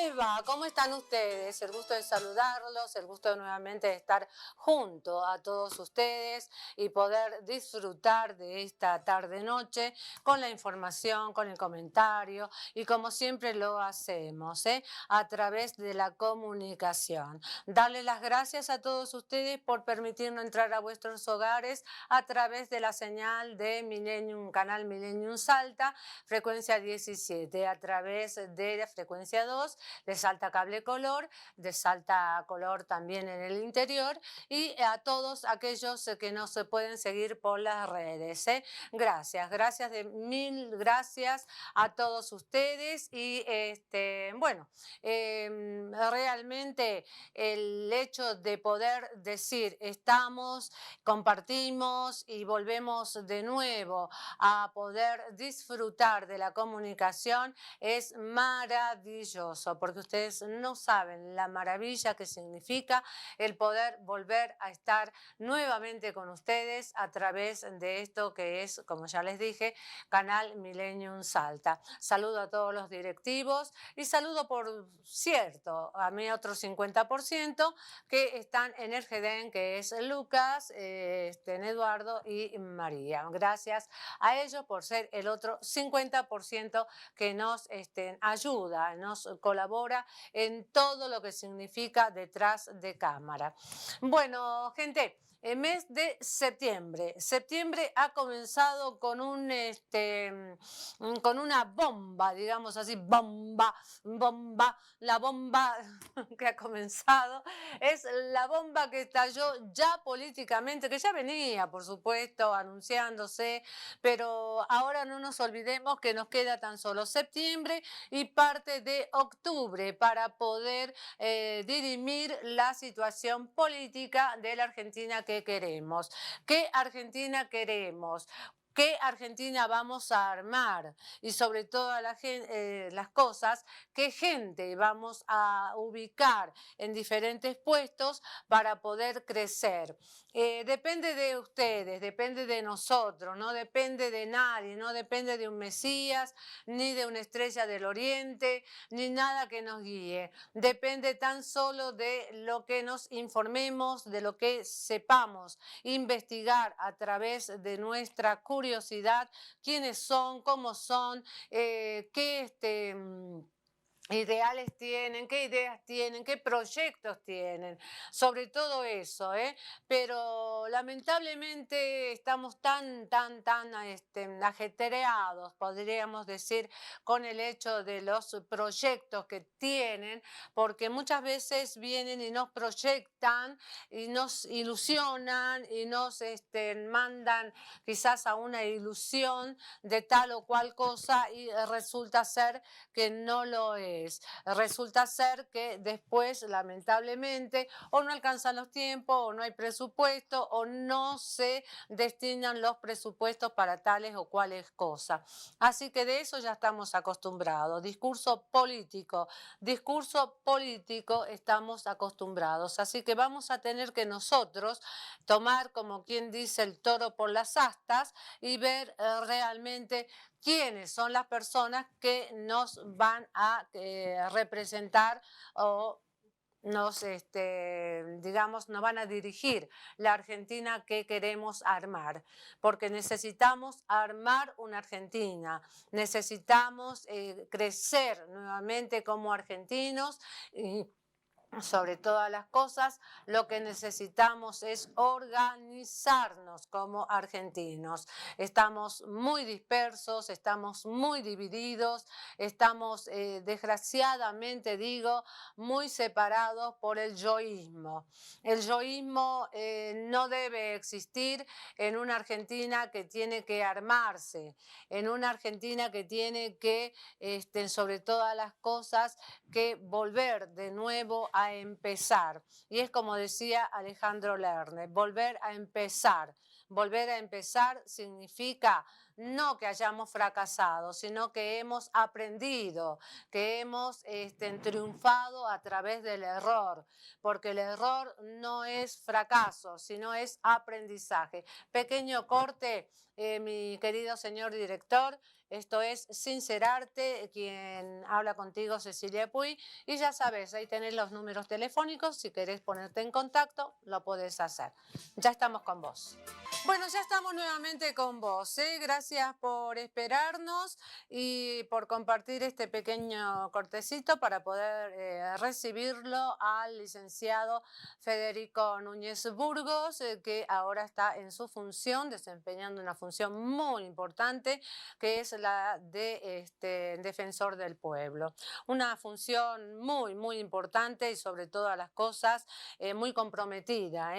les va? ¿Cómo están ustedes? El gusto de saludarlos, el gusto de nuevamente estar junto a todos ustedes y poder disfrutar de esta tarde-noche con la información, con el comentario y como siempre lo hacemos, a través de la comunicación. Darles las gracias a todos ustedes por permitirnos entrar a vuestros hogares a través de la señal de Millennium, canal Millennium Salta, frecuencia 17, a través de la frecuencia 2 de Salta Cable Color, de Salta Color también en el interior, y a todos aquellos que nos pueden seguir por las redes. Gracias, mil gracias a todos ustedes y bueno, realmente el hecho de poder decir estamos, compartimos y volvemos de nuevo a poder disfrutar de la comunicación es maravilloso, porque ustedes no saben la maravilla que significa el poder volver a estar nuevamente con ustedes a través de esto que es, como ya les dije, Canal Millennium Salta. Saludo a todos los directivos y saludo, por cierto, a mi otro 50% que están en el GEDEN, que es Lucas, Eduardo y María. Gracias a ellos por ser el otro 50% que nos ayuda, nos colabora en todo lo que significa detrás de cámara. Bueno, gente, el mes de septiembre. Septiembre ha comenzado con con una bomba, digamos así, bomba. La bomba que ha comenzado es la bomba que estalló ya políticamente, que ya venía, por supuesto, anunciándose, pero ahora no nos olvidemos que nos queda tan solo septiembre y parte de octubre para poder dirimir la situación política de la Argentina que queremos. ¿Qué Argentina queremos? ¿Qué Argentina vamos a armar? Y sobre todas las cosas, ¿qué gente vamos a ubicar en diferentes puestos para poder crecer? Depende de ustedes, depende de nosotros, no depende de nadie, no depende de un Mesías, ni de una estrella del Oriente, ni nada que nos guíe. Depende tan solo de lo que nos informemos, de lo que sepamos investigar a través de nuestra curiosidad, quiénes son, cómo son, qué ideales tienen, qué ideas tienen, qué proyectos tienen, sobre todo eso, pero lamentablemente estamos tan ajetreados, podríamos decir, con el hecho de los proyectos que tienen, porque muchas veces vienen y nos proyectan y nos ilusionan y nos mandan quizás a una ilusión de tal o cual cosa y resulta ser que no lo es. Resulta ser que después, lamentablemente, o no alcanzan los tiempos, o no hay presupuesto, o no se destinan los presupuestos para tales o cuales cosas. Así que de eso ya estamos acostumbrados. Discurso político estamos acostumbrados. Así que vamos a tener que nosotros tomar, como quien dice, el toro por las astas y ver realmente quiénes son las personas que nos van a representar o nos van a dirigir la Argentina que queremos armar, porque necesitamos armar una Argentina, necesitamos crecer nuevamente como argentinos y sobre todas las cosas, lo que necesitamos es organizarnos como argentinos. Estamos muy dispersos, estamos muy divididos, estamos desgraciadamente, muy separados por el yoísmo. El yoísmo no debe existir en una Argentina que tiene que armarse, en una Argentina que tiene que, sobre todas las cosas, que volver de nuevo a empezar. Y es como decía Alejandro Lerner, volver a empezar, Volver a empezar significa no que hayamos fracasado, sino que hemos aprendido, que hemos triunfado a través del error, porque el error no es fracaso, sino es aprendizaje. Pequeño corte, mi querido señor director. Esto es Sincerarte, quien habla contigo, Cecilia Puy, y ya sabes, ahí tenés los números telefónicos, si querés ponerte en contacto, lo podés hacer. Ya estamos con vos. Bueno, ya estamos nuevamente con vos, ¿eh? Gracias por esperarnos y por compartir este pequeño cortecito para poder recibirlo al licenciado Federico Núñez Burgos, que ahora está en su función, desempeñando una función muy importante, que es la de defensor del pueblo. Una función muy, muy importante y sobre todas las cosas muy comprometida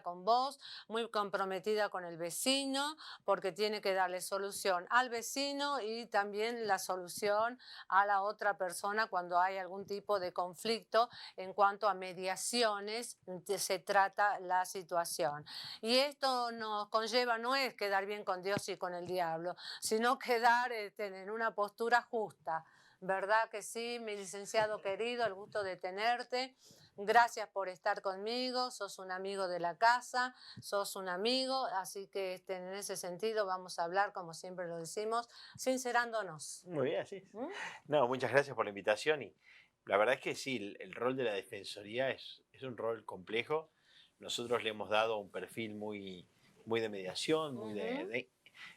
con vos, muy comprometida con el vecino, porque tiene que darle solución al vecino y también la solución a la otra persona cuando hay algún tipo de conflicto en cuanto a mediaciones se trata la situación. Y esto nos conlleva, no es quedar bien con Dios y con el diablo, sino quedar en una postura justa. ¿Verdad que sí, mi licenciado querido? El gusto de tenerte. Gracias por estar conmigo, sos un amigo de la casa, sos un amigo, así que en ese sentido vamos a hablar, como siempre lo decimos, sincerándonos. Muy bien, sí. ¿Mm? No, muchas gracias por la invitación y la verdad es que sí, el rol de la Defensoría es un rol complejo. Nosotros le hemos dado un perfil muy de mediación,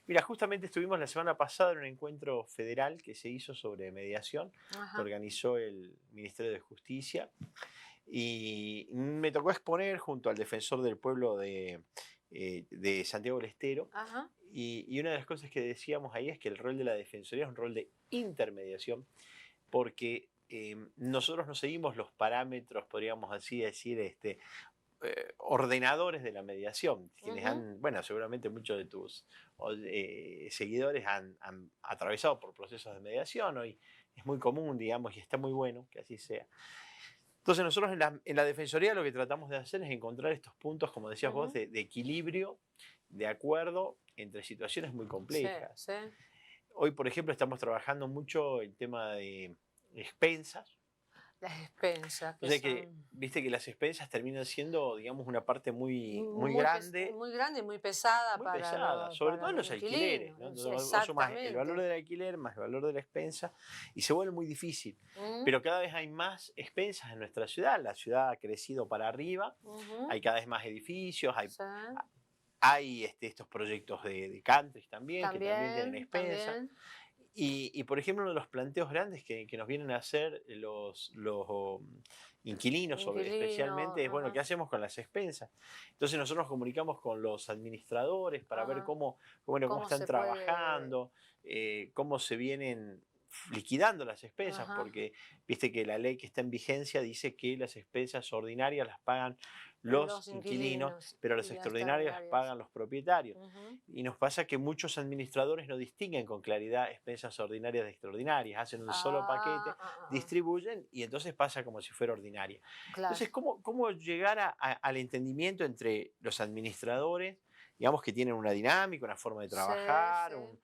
Mira, justamente estuvimos la semana pasada en un encuentro federal que se hizo sobre mediación, que Ajá. organizó el Ministerio de Justicia, y me tocó exponer junto al defensor del pueblo de Santiago del Estero. Ajá. Y una de las cosas que decíamos ahí es que el rol de la Defensoría es un rol de intermediación, porque nosotros no seguimos los parámetros, podríamos así decir, ordenadores de la mediación, quienes han, bueno, seguramente muchos de tus seguidores han atravesado por procesos de mediación, hoy es muy común, digamos, y está muy bueno que así sea. Entonces nosotros en la Defensoría lo que tratamos de hacer es encontrar estos puntos, como decías vos, de equilibrio, de acuerdo entre situaciones muy Sí, complejas. sí. Hoy, por ejemplo, estamos trabajando mucho el tema de expensas. Las expensas O que sea que, son viste que las expensas terminan siendo, digamos, una parte muy grande, muy grande y muy pesada muy pesada, sobre para todo en los los alquileres, inquilinos. ¿no? Sí, Entonces, vos sumás el valor exactamente. del alquiler más el valor de la expensa y se vuelve muy difícil. Mm, Pero cada vez hay más expensas en nuestra ciudad, la ciudad ha crecido para arriba, ujú, hay cada vez más edificios, sí. hay estos proyectos de countries también, que también tienen También, expensas. también. Por ejemplo, uno de los planteos grandes que nos vienen a hacer los inquilinos, Inquilino, especialmente, es, bueno, ajá, ¿qué hacemos con las expensas? Entonces nosotros nos comunicamos con los administradores para ver ajá. cómo ¿Cómo están se puede? trabajando, cómo se vienen liquidando las expensas, Ajá. porque viste que la ley que está en vigencia dice que las expensas ordinarias las pagan los Los inquilinos, inquilinos pero y las las extraordinarias las extraordinarias. pagan los propietarios. Ujú. Y nos pasa que muchos administradores no distinguen con claridad expensas ordinarias de extraordinarias, hacen un solo paquete, Ah. distribuyen y entonces pasa como si fuera ordinaria. Claro. Entonces, ¿cómo llegar al entendimiento entre los administradores, digamos que tienen una dinámica, una forma de Sí, trabajar, sí.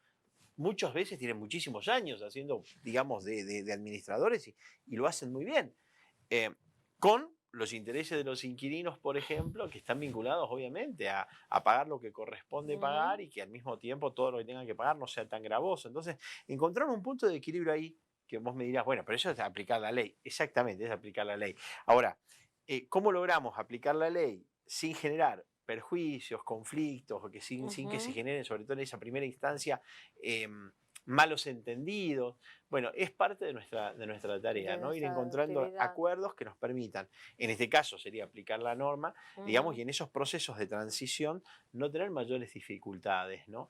muchas veces tienen muchísimos años haciendo, digamos, de administradores y lo hacen muy bien, con los intereses de los inquilinos, por ejemplo, que están vinculados obviamente a pagar lo que corresponde Ujú. pagar y que al mismo tiempo todo lo que tengan que pagar no sea tan gravoso. Entonces, encontrar un punto de equilibrio ahí que vos me dirás, bueno, pero eso es aplicar la ley. Exactamente, es aplicar la ley. Ahora, ¿cómo logramos aplicar la ley sin generar perjuicios, conflictos, o que sin que se Ujú. generen, sobre todo en esa primera instancia, malos entendidos? Bueno, es parte de nuestra tarea, De ¿no? Ir esa encontrando actividad. acuerdos que nos permitan, en este caso sería aplicar la norma, digamos, y Ujú. en esos procesos de transición no tener mayores dificultades, ¿no?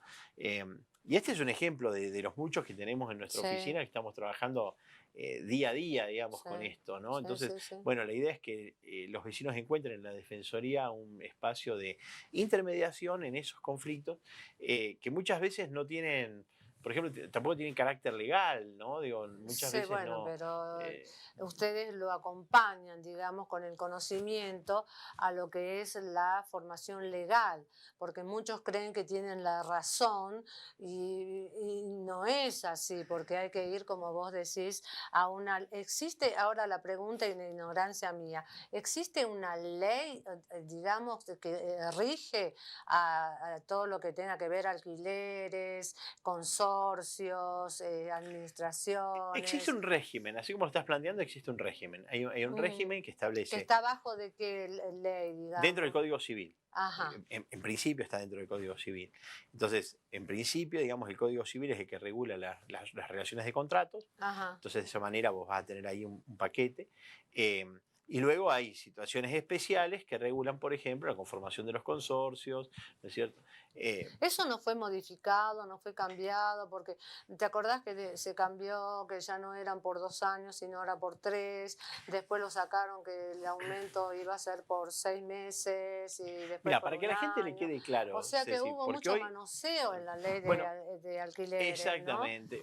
Y este es un ejemplo de los muchos que tenemos en nuestra Sí, oficina, que estamos trabajando día a día, digamos, sí, con esto, ¿no? sí, Entonces, sí, sí. bueno, la idea es que los vecinos encuentren en la Defensoría un espacio de intermediación en esos conflictos que muchas veces no tienen por ejemplo, tampoco tienen carácter legal, ¿no? Digo, muchas Sí, veces bueno, no. pero eh, ustedes lo acompañan, digamos, con el conocimiento a lo que es la formación legal, porque muchos creen que tienen la razón y no es así, porque hay que ir, como vos decís, a una... Existe, ahora la pregunta y la ignorancia mía, ¿existe una ley, digamos, que rige a todo lo que tenga que ver alquileres, consorcios, Existe administraciones? un régimen, así como lo estás planteando, existe un régimen. Hay un Ujú. régimen que Que establece está abajo de qué ley, dentro del digamos. Código Civil. Ajá, En principio está dentro del Código Civil. Entonces, en principio, digamos, el Código Civil es el que regula las relaciones de contratos. ajá. Entonces, de esa manera vos vas a tener ahí un paquete. eh, y luego hay situaciones especiales que regulan, por ejemplo, la conformación de los consorcios, ¿no es cierto? Eh, Eso no fue modificado, no fue cambiado, porque te acordás que se cambió, que ya no eran por 2 años, sino ahora por 3. Después lo sacaron que el aumento iba a ser por 6 meses y después Mira, por para que a un la gente le año. quede O claro, sea que Ceci, hubo porque mucho hoy, manoseo en la ley bueno, de alquileres, ¿no? exactamente.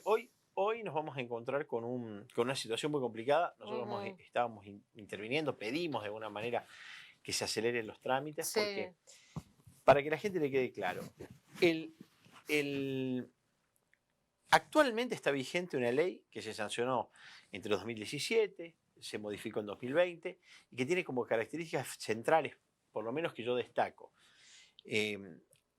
Hoy nos vamos a encontrar con una situación muy complicada. Nosotros Ujú. estábamos interviniendo, pedimos de alguna manera que se aceleren los trámites, porque Sí, para que la gente le quede claro, el, el- actualmente está vigente una ley que se sancionó entre 2017, se modificó en 2020 y que tiene como características centrales, por lo menos que yo destaco. Eh,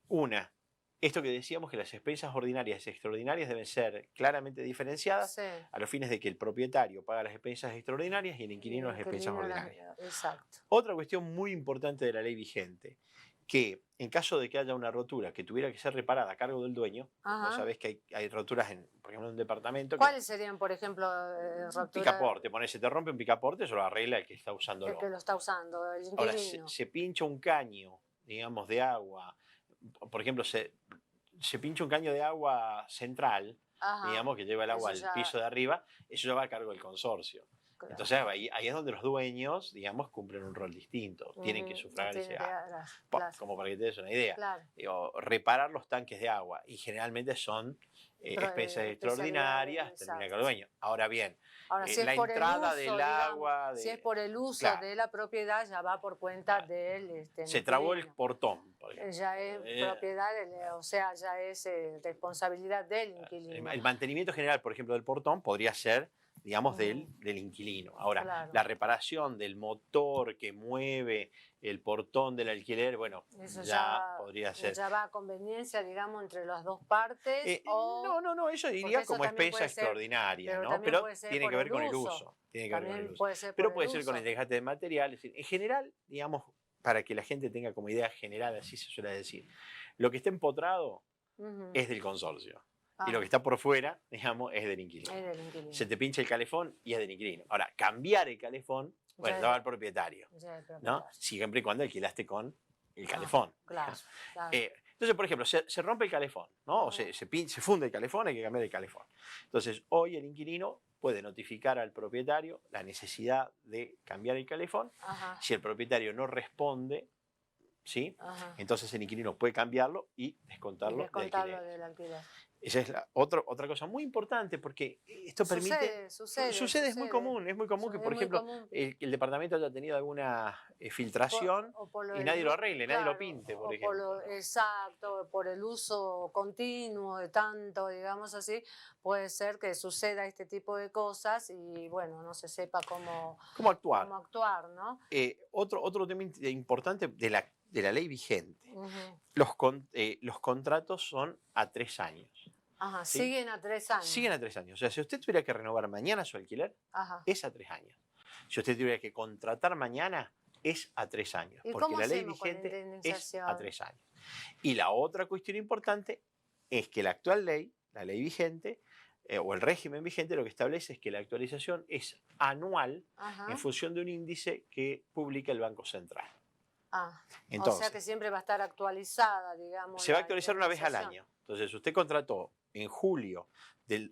una, esto que decíamos que las expensas ordinarias y extraordinarias deben ser claramente diferenciadas sí. a los fines de que el propietario paga las expensas extraordinarias y el Y inquilino el las expensas inquilino ordinarias. exacto. Otra cuestión muy importante de la ley vigente, que en caso de que haya una rotura que tuviera que ser reparada a cargo del dueño, vos Ajá. sabés que hay roturas, por ejemplo, en un departamento que ¿Cuáles serían, por ejemplo, un ruptura, picaporte, se te rompe un picaporte, eso lo arregla el que está el que usándolo. lo está usando, el Ahora, inquilino? se pincha un caño, digamos, de agua, por ejemplo, se pincha un caño de agua central, Ajá, digamos, que lleva el agua eso al ya, piso de arriba, eso ya va a cargo del consorcio. claro. Entonces ahí es donde los dueños, digamos, cumplen un rol distinto, tienen que Ujú, sufragar ese tiene que gasto. dar, claro, Como para que te des una idea. claro. Digo, reparar los tanques de agua y generalmente son expensas Especialidades, extraordinarias, termina con el exacto. dueño. Ahora bien, Ahora, si es la por el entrada uso, del digamos, agua, si es por el uso claro, de la propiedad, ya va por cuenta del se trabó el inquilino. portón, por ejemplo. Ya es Eh, propiedad, o sea, ya es responsabilidad del inquilino. el mantenimiento general, por ejemplo, del portón podría ser, digamos, Ujú, del inquilino. Ahora, claro. la reparación del motor que mueve el portón del alquiler, bueno, Eso ya podría ser. ya va a conveniencia, digamos, entre las dos partes, o No, eso porque iría eso como también expensa puede ser, extraordinaria, pero ¿no? también Pero puede ser tiene por que ver el con el uso. uso. Tiene que ver con el También uso. puede ser por Pero el puede ser con el uso. desgaste de materiales. En general, digamos, para que la gente tenga como idea general, así se suele decir, lo que está empotrado Ujú. es del consorcio. Y lo que Ajá, está por fuera, digamos, es del inquilino. es del Se inquilino. te pincha el calefón y es del inquilino. Ahora, cambiar el calefón, bueno, Ya ya es, va al propietario, ya es ¿no? propietario. Siempre y cuando alquilaste con el Ah, calefón. claro, claro. Entonces, por ejemplo, se rompe el calefón, ¿no? O Ujú. se funde el calefón, hay que cambiar el calefón. Entonces, hoy el inquilino puede notificar al propietario la necesidad de cambiar el calefón. Ajá, Si el propietario no responde, ¿sí? ajá. Entonces el inquilino puede cambiarlo y Y descontarlo de descontarlo alquileres. del alquiler. Esa es otra cosa muy importante porque esto permite, Sucede. es muy común que, Es por muy ejemplo, común. que el departamento haya tenido alguna filtración O por lo y del, nadie lo arregle, nadie lo claro, pinte, por o por ejemplo, lo ¿no? exacto, por el uso continuo de tanto, digamos así, puede ser que suceda este tipo de cosas y bueno, no se sepa ¿Cómo actuar? cómo actuar, ¿no? Otro tema importante de la ley vigente. Ujú. Los contratos son a 3 años, Ajá, ¿sí? siguen a 3 años. Siguen a 3 años. O sea, si usted tuviera que renovar mañana su alquiler, Ajá. es a 3 años. Si usted tuviera que contratar mañana, es a 3 años, ¿Y porque cómo la ley hacemos con la vigente es a indemnización? 3 años. Y la otra cuestión importante es que la actual ley, la ley vigente, o el régimen vigente, lo que establece es que la actualización es anual en Ajá. función de un índice que publica el Banco Central. Ah, o Entonces, sea que siempre va a estar actualizada, digamos. se va a la actualizar una vez al indemnización. año. Entonces, usted contrató en julio,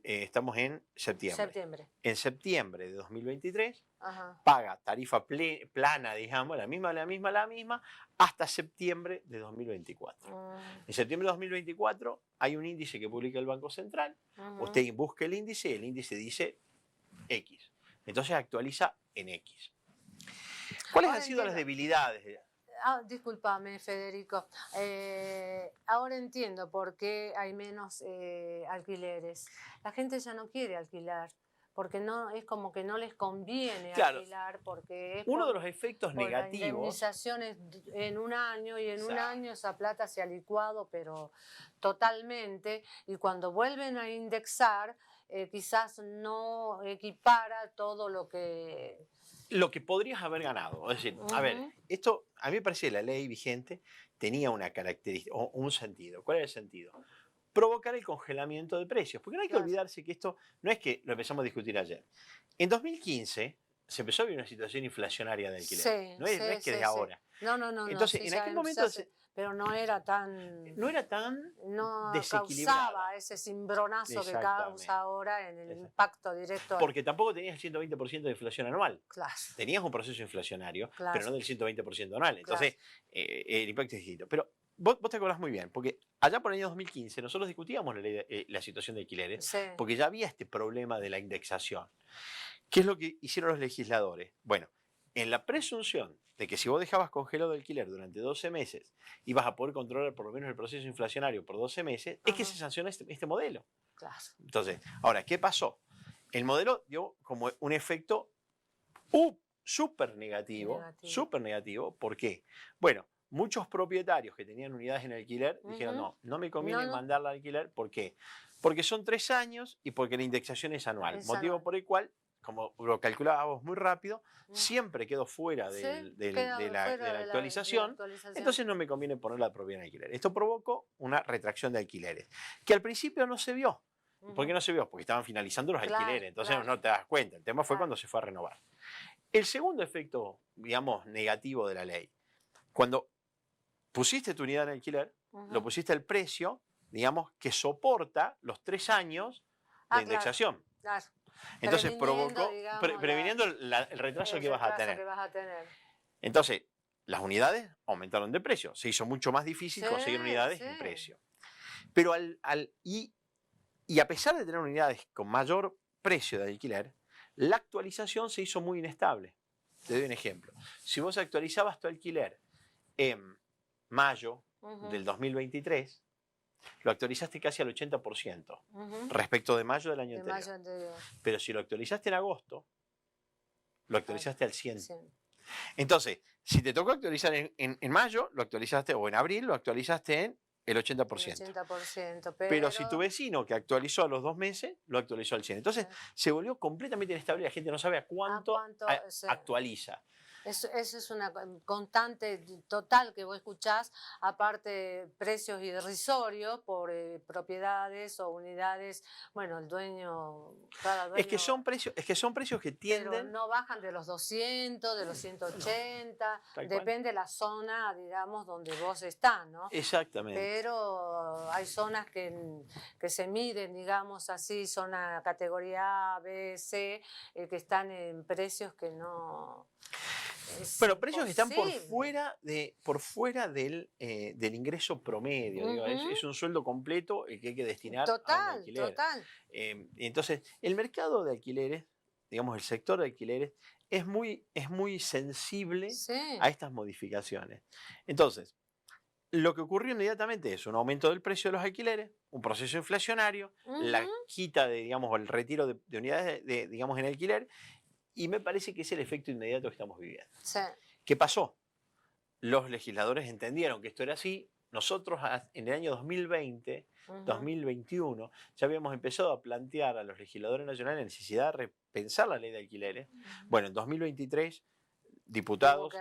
estamos en septiembre. Septiembre. En septiembre de 2023, Ajá. paga tarifa plana, digamos, la misma, hasta septiembre de 2024. En septiembre de 2024 hay un índice que publica el Banco Central. Usted busca el índice y el índice dice X. Entonces actualiza en X. ¿Cuáles Ahora han sido las entiendo. debilidades? Discúlpame, Federico. Ahora entiendo por qué hay menos alquileres. La gente ya no quiere alquilar, porque no es como que no les conviene Claro, alquilar, porque es uno de los efectos por la negativos. indemnización en un año, y en un Exacto. año esa plata se ha licuado, pero totalmente, y cuando vuelven a indexar, quizás no equipara todo lo que podrías haber ganado. Es decir, a ver, Ujú. esto a mí me parece que la ley vigente tenía una característica o un sentido. ¿Cuál era el sentido? Provocar el congelamiento de precios. Porque no hay que Claro. olvidarse que esto no es que lo empezamos a discutir ayer. En 2015 se empezó a ver una situación inflacionaria de alquiler. Sí, No es que desde ahora. No, Entonces, sí, en ya aquel se momento hace, pero no era tan, no era tan no desequilibrada. causaba ese cimbronazo que Exactamente. causa ahora en el Exacto. impacto directo. Porque tampoco tenías el 120% de inflación anual. Claro, Tenías un proceso inflacionario, claro, pero no del 120% anual. claro. Entonces, el impacto es distinto. Pero vos te acordás muy bien, porque allá por el año 2015 nosotros discutíamos la situación de alquileres, Sí. porque ya había este problema de la indexación. ¿Qué es lo que hicieron los legisladores? Bueno, en la presunción de que si vos dejabas congelado el alquiler durante 12 meses, ibas a poder controlar por lo menos el proceso inflacionario por 12 meses, es que se sanciona este modelo. Claro. Entonces, ahora, ¿qué pasó? El modelo dio como un efecto súper negativo. ¿Por qué? Bueno, muchos propietarios que tenían unidades en alquiler dijeron, no me conviene mandarla al alquiler. ¿Por qué? Porque son 3 años y porque la indexación es anual. Motivo por el cual, como lo calculábamos muy rápido, siempre quedó fuera de la actualización. Entonces no me conviene poner la propiedad en alquiler. Esto provocó una retracción de alquileres, que al principio no se vio. ¿Por qué no se vio? Porque estaban finalizando los alquileres, entonces no te das cuenta. El tema fue cuando se fue a renovar. El segundo efecto, digamos, negativo de la ley, cuando pusiste tu unidad en alquiler, lo pusiste al precio, digamos, que soporta los 3 años de indexación. Claro. Entonces provocó, previniendo el retraso que vas a tener. Entonces, las unidades aumentaron de precio. Se hizo mucho más difícil conseguir unidades en precio. Pero y a pesar de tener unidades con mayor precio de alquiler, la actualización se hizo muy inestable. Te doy un ejemplo. Si vos actualizabas tu alquiler en mayo del 2023, lo actualizaste casi al 80% respecto de mayo del año anterior. Pero si lo actualizaste en agosto, lo actualizaste al 100%. Entonces, si te tocó actualizar en mayo, lo actualizaste, o en abril, lo actualizaste en el 80%. El 80%, pero si tu vecino que actualizó a los 2 meses, lo actualizó al 100%. Entonces se volvió completamente inestable, la gente no sabe a cuánto actualiza. Eso es una constante total que vos escuchás, aparte precios irrisorios por propiedades o unidades. Bueno, cada dueño. Es que son precios que tienden. Pero no bajan de los 200, de los 180, depende de la zona, digamos, donde vos estás, ¿no? Exactamente. Pero hay zonas que se miden, digamos así, zona categoría A, B, C, que están en precios que no... Bueno, precios que están por fuera del ingreso promedio. Digo, es un sueldo completo el que hay que destinar a un alquiler. Total. Entonces, el mercado de alquileres, digamos, el sector de alquileres, es muy sensible a estas modificaciones. Entonces, lo que ocurrió inmediatamente es un aumento del precio de los alquileres, un proceso inflacionario, la quita digamos, el retiro de unidades digamos, en alquiler. Y me parece que es el efecto inmediato que estamos viviendo. ¿Qué pasó? Los legisladores entendieron que esto era así. Nosotros en el año 2020, 2021, ya habíamos empezado a plantear a los legisladores nacionales la necesidad de repensar la ley de alquileres. Bueno, en 2023, diputados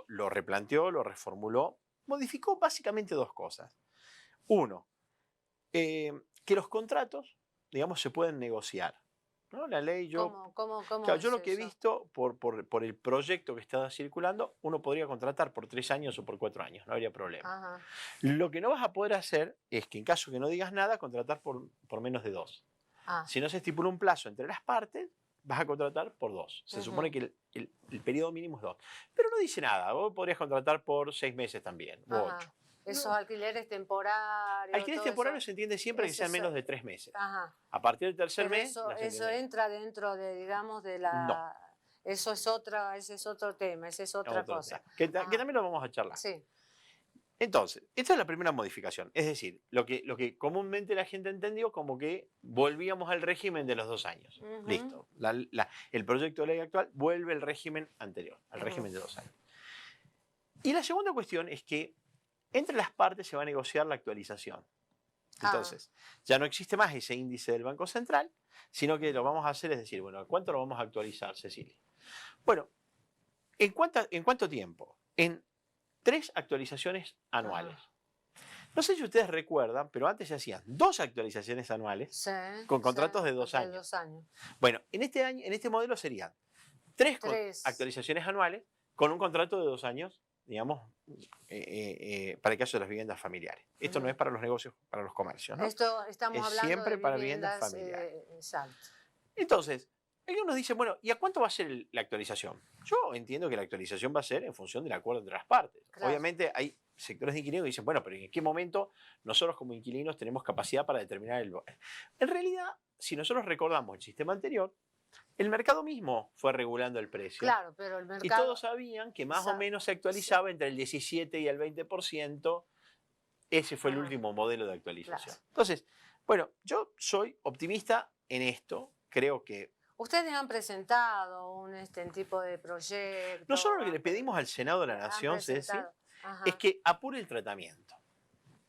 lo replanteó, lo reformuló, modificó básicamente 2 cosas. Uno, que los contratos, digamos, se pueden negociar. ¿no? La ley, yo, ¿Cómo claro, yo es lo que he eso? visto por el proyecto que está circulando, uno podría contratar por 3 años o por 4 años, no habría problema. Ajá. Lo que no vas a poder hacer es que en caso que no digas nada, contratar por menos de 2. Ah, Si no se estipula un plazo entre las partes, vas a contratar por 2. Se supone ujú. que el periodo mínimo es 2. Pero no dice nada. Vos podrías contratar por 6 meses también, u 8. Ajá. Esos alquileres temporarios, Alquiler todo temporario eso. se entiende siempre que Es sean eso. menos de 3 meses. Ajá. A partir del tercer Pero mes, ya se eso entiende. entra dentro de, digamos, de No, la. Ese es otro tema, esa es otra otro cosa. tema. Que Ajá. también lo vamos a charlar. Sí. Entonces, esta es la primera modificación. Es decir, lo que comúnmente la gente entendió como que volvíamos al régimen de los 2 años. Ujú, Listo. El proyecto de ley actual vuelve al régimen anterior, al régimen de 2 años. Y la segunda cuestión es que entre las partes se va a negociar la actualización. Entonces, ya no existe más ese índice del Banco Central, sino que lo vamos a hacer, es decir, bueno, ¿cuánto lo vamos a actualizar, Cecilia? Bueno, ¿en cuánto tiempo? En 3 actualizaciones anuales. No sé si ustedes recuerdan, pero antes se hacían 2 actualizaciones anuales sí, con sí, contratos de 2 de años. 2 años. Bueno, en este modelo serían 3 3. actualizaciones anuales con un contrato de 2 años, digamos, para el caso de las viviendas familiares. Esto no Ujú. es para los negocios, para los comercios, ¿no? Esto estamos Es hablando siempre de para viviendas viviendas, familiares. exacto. Entonces, ellos nos dicen, bueno, ¿y a cuánto va a ser la actualización? Yo entiendo que la actualización va a ser en función del acuerdo entre las partes. Claro. Obviamente hay sectores de inquilinos que dicen, bueno, pero ¿en qué momento nosotros como inquilinos tenemos capacidad para determinar el valor? En realidad, si nosotros recordamos el sistema anterior, el mercado mismo fue regulando el precio. Claro, pero el Y mercado. todos sabían que más o menos se actualizaba entre el 17 y el 20%. Ese fue el último modelo de actualización. Claro. Entonces, bueno, yo soy optimista en esto. Creo que Ustedes han presentado un tipo de proyecto. nosotros lo que le pedimos al Senado de la han Nación, Ceci, presentado. Ajá. es que apure el tratamiento.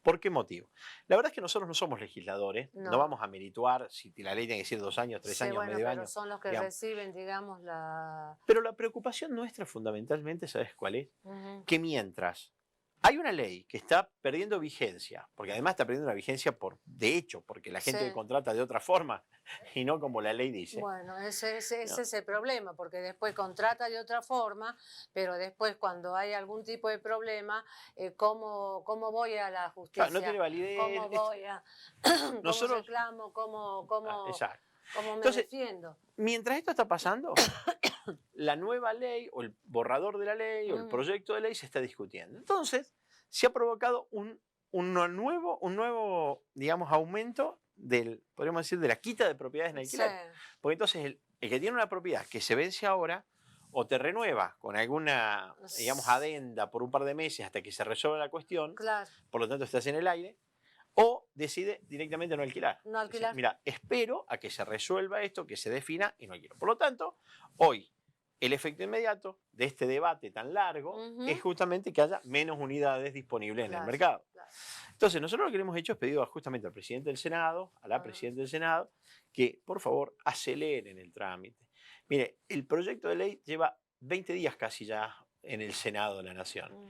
¿Por qué motivo? La verdad es que nosotros no somos legisladores, no No. vamos a merituar si la ley tiene que ser 2 años, 3 Sí, años, bueno, medio pero año. son los que digamos. reciben, digamos, la. Pero la preocupación nuestra fundamentalmente, ¿sabes cuál es? Ujú. Que mientras hay una ley que está perdiendo vigencia, porque además está perdiendo una vigencia de hecho, porque la gente Sí. contrata de otra forma y no como la ley dice. Bueno, ese No. es el problema, porque después contrata de otra forma, pero después cuando hay algún tipo de problema, ¿cómo voy a la justicia? Claro, no tiene validez. ¿Cómo voy a cómo Nosotros, reclamo? exacto. ¿Cómo me Entonces, defiendo? mientras esto está pasando, la nueva ley o el borrador de la ley o el proyecto de ley se está discutiendo. Entonces, se ha provocado un nuevo, digamos, aumento podríamos decir, de la quita de propiedades en alquiler. Sí, Porque entonces el que tiene una propiedad que se vence ahora, o te renueva con alguna, digamos, adenda por un par de meses hasta que se resuelva la cuestión, claro. por lo tanto estás en el aire, o decide directamente no alquilar. No alquilar. Dice, mira, espero a que se resuelva esto, que se defina y no alquilo. Por lo tanto, hoy el efecto inmediato de este debate tan largo es justamente que haya menos unidades disponibles en el mercado. Claro. Entonces, nosotros lo que hemos hecho es pedido justamente al presidente del Senado, a la presidenta del Senado, que por favor aceleren el trámite. Mire, el proyecto de ley lleva 20 días casi ya en el Senado de la Nación.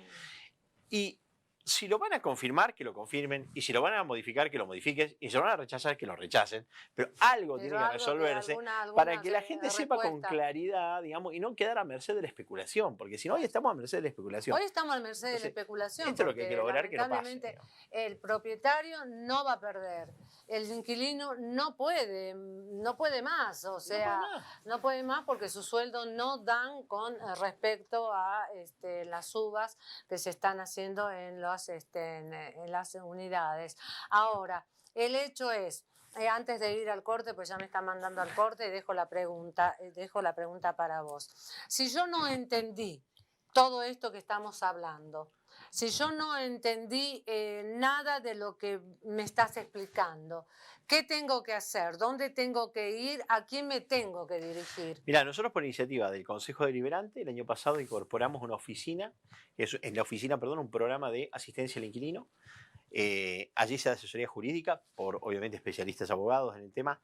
Y si lo van a confirmar, que lo confirmen, y si lo van a modificar, que lo modifiquen, y si lo van a rechazar, que lo rechacen, pero algo tiene que resolverse para que la gente sepa con claridad, digamos, y no quedar a merced de la especulación, porque si no, hoy estamos a merced de la especulación. Hoy estamos a merced de la especulación. Esto es lo que hay que lograr, que no pase. Lamentablemente, el propietario no va a perder. El inquilino no puede más, o sea, no puede más porque sus sueldos no dan con respecto a las subas que se están haciendo en las unidades. Ahora, el hecho es, antes de ir al corte, pues ya me están mandando al corte y dejo la pregunta para vos. Si yo no entendí todo esto que estamos hablando, si yo no entendí nada de lo que me estás explicando, ¿qué tengo que hacer? ¿Dónde tengo que ir? ¿A quién me tengo que dirigir? Mira, nosotros por iniciativa del Consejo Deliberante, el año pasado incorporamos una oficina, un programa de asistencia al inquilino. Allí se da asesoría jurídica por, obviamente, especialistas abogados en el tema,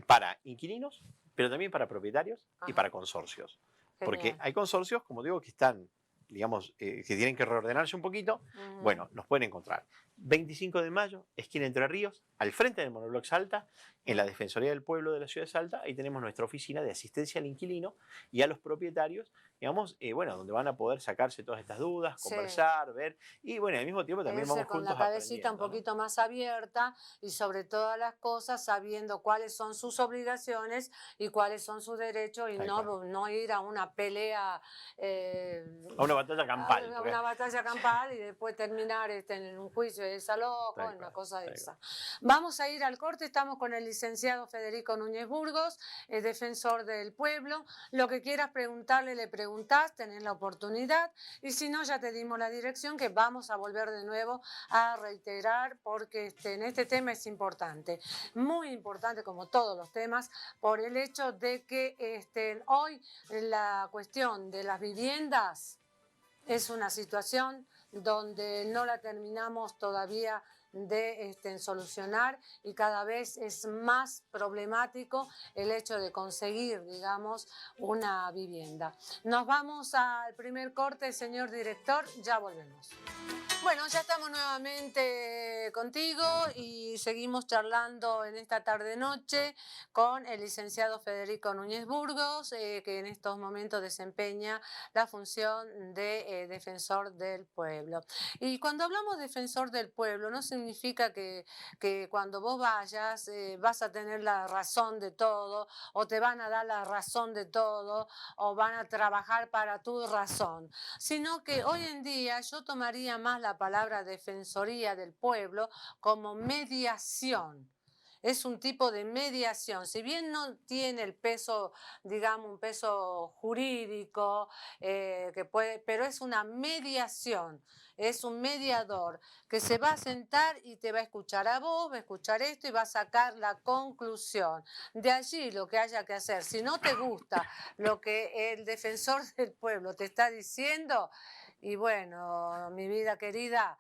para inquilinos, pero también para propietarios y para consorcios. Porque hay consorcios, como digo, que están digamos, que tienen que reordenarse un poquito, Ujú. bueno, nos pueden encontrar. 25 de mayo, esquina Entre Ríos, al frente del Monobloc Salta, en la Defensoría del Pueblo de la Ciudad de Salta. Ahí tenemos nuestra oficina de asistencia al inquilino y a los propietarios, digamos, bueno, donde van a poder sacarse todas estas dudas, Sí. conversar, ver, y bueno, al mismo tiempo también Irse vamos con la juntos cabecita un aprendiendo, ¿no? poquito más abierta y sobre todas las cosas sabiendo cuáles son sus obligaciones y cuáles son sus derechos y Tal no, cual. no ir a una pelea, A una batalla campal. a porque- una batalla campal y después terminar en un juicio de desalojo, Tal en una cual, cosa de tal esa. Vamos a ir al corte, estamos con el licenciado Federico Núñez Burgos, defensor del pueblo. Lo que quieras preguntarle, le preguntás, tenés la oportunidad. Y si no, ya te dimos la dirección que vamos a volver de nuevo a reiterar porque en este tema es importante, muy importante como todos los temas, por el hecho de que hoy la cuestión de las viviendas es una situación donde no la terminamos todavía de solucionar y cada vez es más problemático el hecho de conseguir, digamos, una vivienda. Nos vamos al primer corte, señor director, ya volvemos. Bueno, ya estamos nuevamente contigo y seguimos charlando en esta tarde-noche con el licenciado Federico Núñez Burgos, que en estos momentos desempeña la función de defensor del pueblo. Y cuando hablamos de defensor del pueblo, no significa que cuando vos vayas vas a tener la razón de todo o te van a dar la razón de todo o van a trabajar para tu razón, sino que hoy en día yo tomaría más la palabra defensoría del pueblo como mediación. Es un tipo de mediación, si bien no tiene el peso, digamos, un peso jurídico, pero es una mediación, es un mediador que se va a sentar y te va a escuchar a vos, va a escuchar esto y va a sacar la conclusión. De allí lo que haya que hacer. Si no te gusta lo que el defensor del pueblo te está diciendo, y bueno, mi vida querida,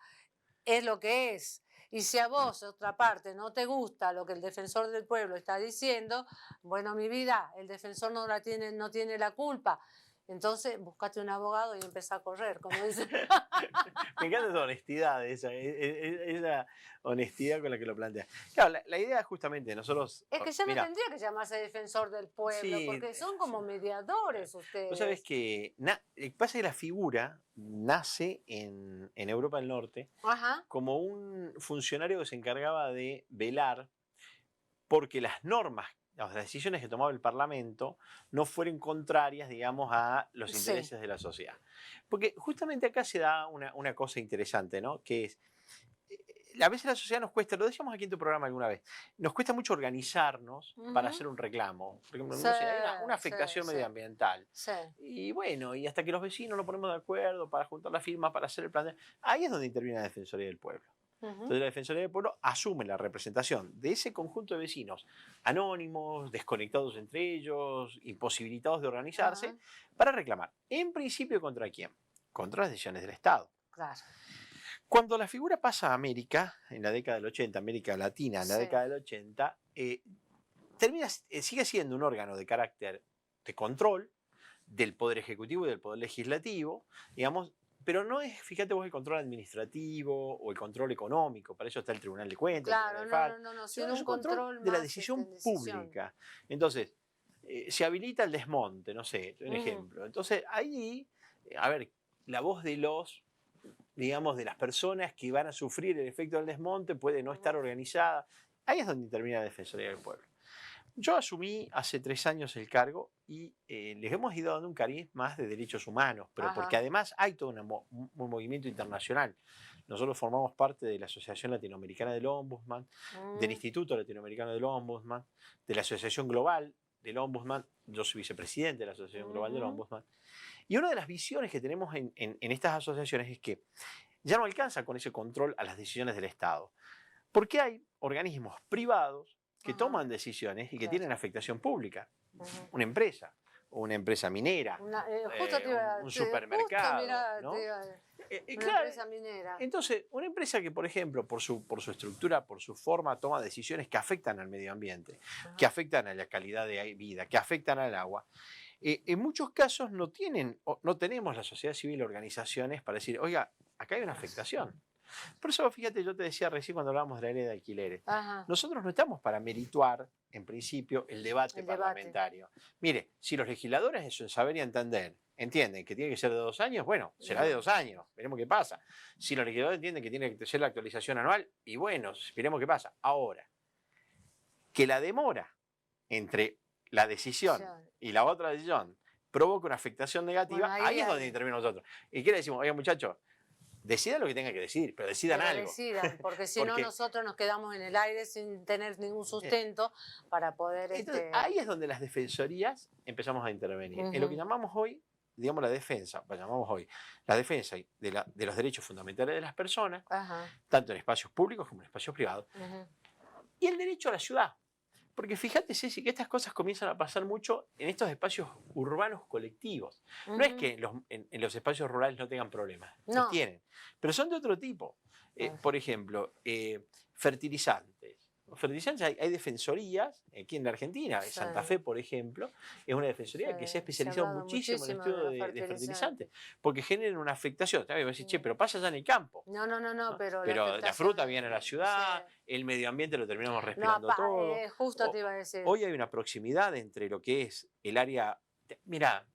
es lo que es. Y si a vos, otra parte, no te gusta lo que el defensor del pueblo está diciendo, bueno, mi vida, el defensor no tiene la culpa. Entonces, buscate un abogado y empezá a correr, como dicen. Me encanta esa honestidad, esa honestidad con la que lo plantea. Claro, la idea es justamente nosotros, Es que ya no mira, tendría que llamarse defensor del pueblo, sí, porque son como mediadores vos sabés ustedes. que pasa que la figura nace en Europa del Norte Ajá, como un funcionario que se encargaba de velar porque las normas, las decisiones que tomaba el Parlamento no fueran contrarias, digamos, a los sí. intereses de la sociedad. Porque justamente acá se da una cosa interesante, ¿no? Que es, a veces la sociedad nos cuesta, lo decíamos aquí en tu programa alguna vez, nos cuesta mucho organizarnos para Ujú. hacer un reclamo. Por ejemplo, Sí, no sé, hay una sí, afectación sí, medioambiental. sí. Y bueno, y hasta que los vecinos nos ponemos de acuerdo para juntar la firma, para hacer el plan, ahí es donde interviene la Defensoría del Pueblo. Ujú. Entonces la Defensoría del Pueblo asume la representación de ese conjunto de vecinos anónimos, desconectados entre ellos, imposibilitados de organizarse, Ajá, para reclamar. En principio, ¿contra quién? Contra las decisiones del Estado. claro. Cuando la figura pasa a América, en la década del 80, América Latina, en la Sí. década del 80, sigue siendo un órgano de carácter de control del Poder Ejecutivo y del Poder Legislativo, digamos, pero no es, fíjate vos, el control administrativo o el control económico, para eso está el Tribunal de Cuentas, el Claro, Tribunal de FAR, no, sino sino es un un control control de la más decisión en decisión. pública. Entonces, se habilita el desmonte, no sé, un Ujú. ejemplo. Entonces, ahí, a ver, la voz de los, digamos, de las personas que van a sufrir el efecto del desmonte puede no estar Ujú. organizada. Ahí es donde interviene la Defensoría del Pueblo. Yo asumí hace 3 años el cargo y les hemos ido dando un cariz más de derechos humanos, pero porque Ajá. además hay todo un movimiento internacional. Nosotros formamos parte de la Asociación Latinoamericana del Ombudsman, del Mm, Instituto Latinoamericano del Ombudsman, de la Asociación Global del Ombudsman. Yo soy vicepresidente de la Asociación Global del ujú. Ombudsman. Y una de las visiones que tenemos en estas asociaciones es que ya no alcanza con ese control a las decisiones del Estado, porque hay organismos privados que Ajá, toman decisiones y que claro. tienen afectación pública. Ujú. Una empresa minera, Justo te iba, un justo, supermercado, mira, ¿no? una Claro, empresa minera. entonces, una empresa que, por ejemplo, por su estructura, por su forma, toma decisiones que afectan al medio ambiente, que Ajá. afectan a la calidad de vida, que afectan al agua, En muchos casos no tenemos la sociedad civil organizaciones para decir, oiga, acá hay una afectación. Por eso, fíjate, yo te decía recién cuando hablábamos de la ley de alquileres, Ajá, nosotros no estamos para merituar, en principio, el debate el debate. parlamentario. Mire, si los legisladores en su saber y entender entienden que tiene que ser de 2 años, bueno, será de 2 años, veremos qué pasa. Si los legisladores entienden que tiene que ser la actualización anual, y bueno, veremos qué pasa. Ahora, que la demora entre la decisión y la otra decisión provoca una afectación negativa, Bueno, ahí es donde intervenimos nosotros. ¿Y qué le decimos? Oiga, muchachos, decidan lo que tengan que decidir, pero decidan Pero algo. decidan, porque si no Porque- nosotros nos quedamos en el aire sin tener ningún sustento para poder... Entonces, ahí es donde las defensorías empezamos a intervenir. En lo que llamamos hoy, digamos, la defensa, la defensa de los derechos fundamentales de las personas, Ajá, tanto en espacios públicos como en espacios privados, ujú. y el derecho a la ciudad. Porque fíjate, Ceci, que estas cosas comienzan a pasar mucho en estos espacios urbanos colectivos. No es que en los espacios rurales no tengan problemas, No. los tienen, pero son de otro tipo. Por ejemplo, fertilizantes. Los fertilizantes hay defensorías aquí en la Argentina, en Sí. Santa Fe, por ejemplo, es una defensoría que se ha especializado hablado muchísimo en el muchísimo estudio de los de fertilizantes, porque generan una afectación. También me decís, che, pero pasa allá en el campo. No, pero... Pero la afectación- fruta viene a la ciudad, Sí. el medio ambiente lo terminamos No, respirando todo. justo te iba a decir. Hoy hay una proximidad entre lo que es el área. Mira,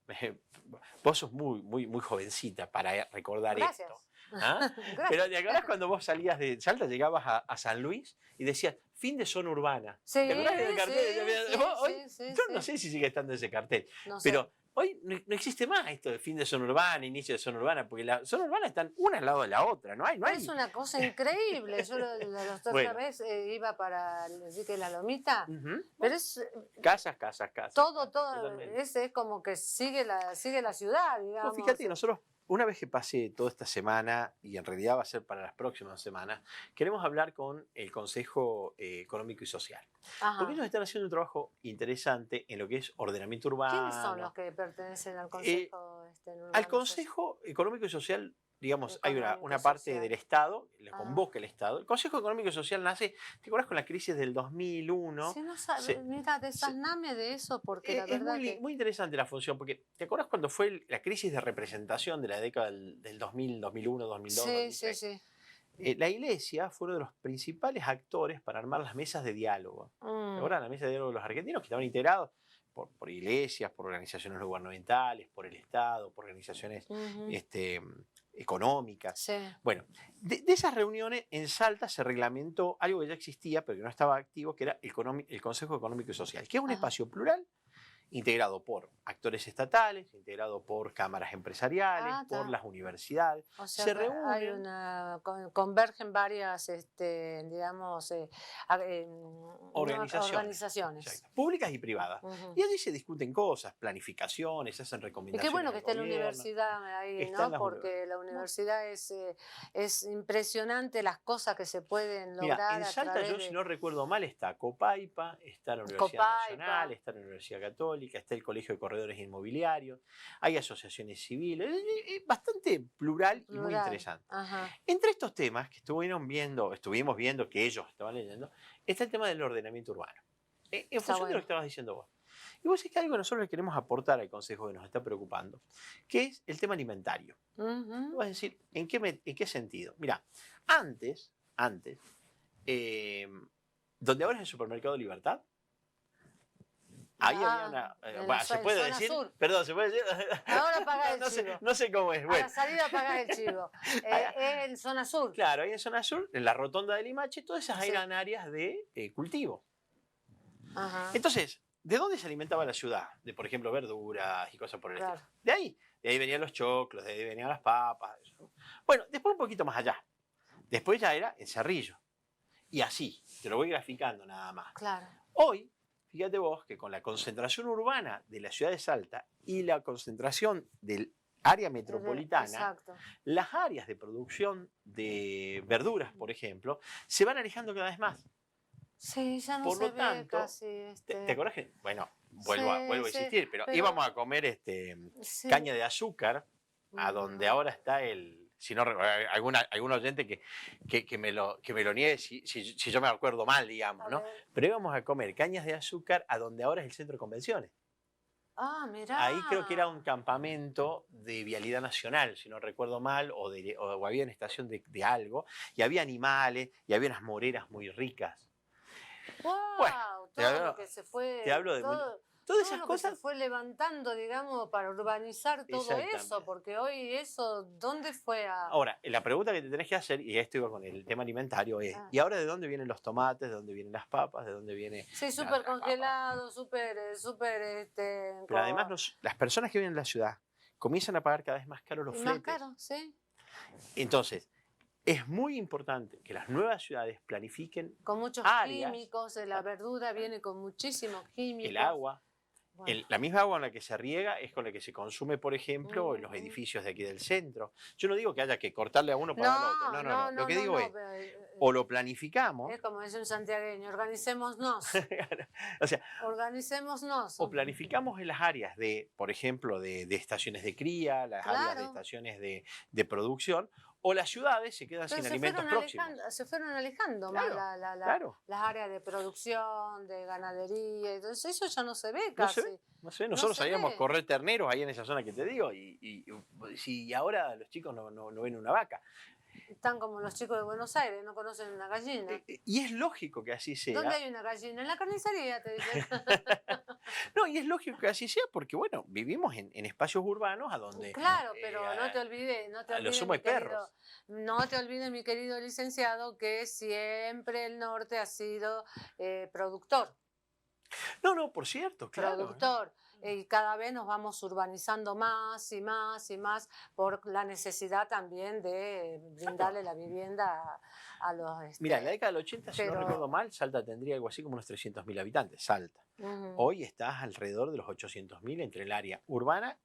vos sos muy jovencita para recordar Gracias. esto. ¿Ah? Gracias. Pero ¿te acordás cuando vos salías de Salta, llegabas a San Luis y decías fin de zona urbana? Sí, ¿Te acordás del cartel? sí, Hoy, sí, yo sí. no sé si sigue estando ese cartel, No sé. pero hoy no existe más esto de fin de zona urbana, inicio de zona urbana, porque la zona urbana están una al lado de la otra, no hay. Es una cosa increíble. Yo la otra Bueno. vez iba para decir que la Lomita, Ujú. pero es Casas. todo, Totalmente. es como que sigue la ciudad, digamos. Vos fíjate que nosotros, una vez que pase toda esta semana, y en realidad va a ser para las próximas semanas, queremos hablar con el Consejo Económico y Social. Ajá. Porque ellos están haciendo un trabajo interesante en lo que es ordenamiento urbano. ¿Quiénes son los que pertenecen al Consejo? Al Urbano Consejo Económico y Social, digamos, hay Económico una y parte Social. del Estado, la Ah. convoca el Estado. El Consejo Económico y Social nace, ¿te acuerdas con la crisis del 2001? Si no Se- sabes, mira, desasname de eso, porque la Es verdad muy, que... muy interesante la función, porque ¿te acuerdas cuando fue la crisis de representación de la década del 2000, 2001, 2002, Sí, 2003? sí. La Iglesia fue uno de los principales actores para armar las mesas de diálogo. ¿Te acuerdas? La mesa de diálogo de los argentinos que estaban integrados por iglesias, por organizaciones no gubernamentales, por el Estado, por organizaciones Ujú. económicas. Sí. Bueno, de esas reuniones en Salta se reglamentó algo que ya existía, pero que no estaba activo, que era el Consejo Económico y Social, que es un Ajá. espacio plural, integrado por actores estatales, integrado por cámaras empresariales, Ah, por está. las universidades. O sea, Se que hay reúnen. convergen varias, digamos, organizaciones. Exacto, públicas y privadas. Ujú. Y allí se discuten cosas, planificaciones, se hacen Y recomendaciones. qué bueno que al esté la gobierno. universidad ahí, Están ¿no? las Porque la universidad es impresionante las cosas que se pueden Mira, lograr en a Salta, través yo de... si no recuerdo mal, está Copaipa, está la Universidad Copaipa. Nacional, está la Universidad Católica, está el Colegio de Corredores Inmobiliarios, hay asociaciones civiles, es bastante plural y muy Plural. interesante. Ajá. Entre estos temas que estuvimos viendo que ellos estaban leyendo, está el tema del ordenamiento urbano. En función de bueno. lo que estabas diciendo vos. Y vos es que algo que nosotros le queremos aportar al Consejo que nos está preocupando, que es el tema alimentario. Ujú. Vas a decir, ¿en qué sentido? Mira, antes, donde ahora es el supermercado Libertad, ahí había una. en Bueno, la se zona puede decir. sur. Perdón, se puede decir. Ahora pagás el no, chivo. no sé cómo es. A Bueno, la salida pagás el chivo. Es en zona sur. claro, ahí en zona sur, en la rotonda de Limache, todas esas Sí. eran áreas de cultivo. Ajá. Entonces, ¿de dónde se alimentaba la ciudad? De, por ejemplo, verduras y cosas por el Claro. estilo. De ahí venían los choclos, de ahí venían las papas. Eso. Bueno, después un poquito más allá. Después ya era en Cerrillo. Y así, te lo voy graficando nada más. Claro. Hoy, fíjate vos que con la concentración urbana de la ciudad de Salta y la concentración del área metropolitana, Exacto. las áreas de producción de verduras, por ejemplo, se van alejando cada vez más. Sí, ya no Por se lo ve tanto, casi. ¿Te acordás que? Bueno, vuelvo a Sí, insistir, pero pero- íbamos a comer Sí. caña de azúcar a Mm. donde ahora está si no algún oyente que me lo niegue si yo me acuerdo mal, digamos, A ¿no? ver. Pero íbamos a comer cañas de azúcar a donde ahora es el centro de convenciones. Ah, Ahí creo que era un mirá. campamento de Vialidad Nacional, si no recuerdo mal, o había una estación de algo, y había animales, y había unas moreras muy ricas. Bueno, Wow, te todo lo hablo, que se te fue, hablo de todas todo esas lo que se cosas. fue levantando, digamos, para urbanizar todo eso, Exactamente. porque hoy eso, ¿dónde fue a...? Ahora, la pregunta que te tenés que hacer, y esto iba con el tema alimentario, es, Ah, ¿y ahora de dónde vienen los tomates? ¿De dónde vienen las papas? ¿De dónde viene sí, la, súper la papa? congelado, súper, súper, Pero además las personas que viven en la ciudad comienzan a pagar cada vez más caro los y más fletes. caro, sí. Entonces, es muy importante que las nuevas ciudades planifiquen Con muchos áreas, químicos, la verdura viene con muchísimos el químicos. agua. Bueno, La misma agua en la que se riega es con la que se consume, por ejemplo, en los mm. edificios de aquí del centro. Yo no digo que haya que cortarle a uno para darle a otro. No, No, no, no. no, Lo no, que no, digo no, es, o lo es planificamos, como dice un santiagueño, organicémonos, o sea, organicémonos. o planificamos en las áreas de, por ejemplo, de estaciones de cría, las áreas de Claro, estaciones de producción, o las ciudades se quedan pero sin alimentos próximos. se fueron alejando más Claro, claro. las áreas de producción, de ganadería, entonces eso ya no se ve No se ve, casi, no se ve. no Nosotros se salíamos a ve. correr terneros ahí en esa zona que te digo, y ahora los chicos no ven una vaca. Están como los chicos de Buenos Aires, no conocen una gallina. Y es lógico que así ¿Dónde sea. hay una gallina? En la carnicería, te dicen. No, y es lógico que así sea porque, bueno, vivimos en espacios urbanos a donde Claro, pero no te a lo olvides, sumo hay perros. no te olvides, mi querido licenciado, que siempre el norte ha sido productor. No, no, por cierto, claro. Productor. Y cada vez nos vamos urbanizando más y más y más por la necesidad también de Claro. brindarle la vivienda a los... Mira, en la década del 80, si no recuerdo pero... mal, Salta tendría algo así como unos 300.000 habitantes. Salta. ujú. Hoy estás alrededor de los 800.000 entre el área urbana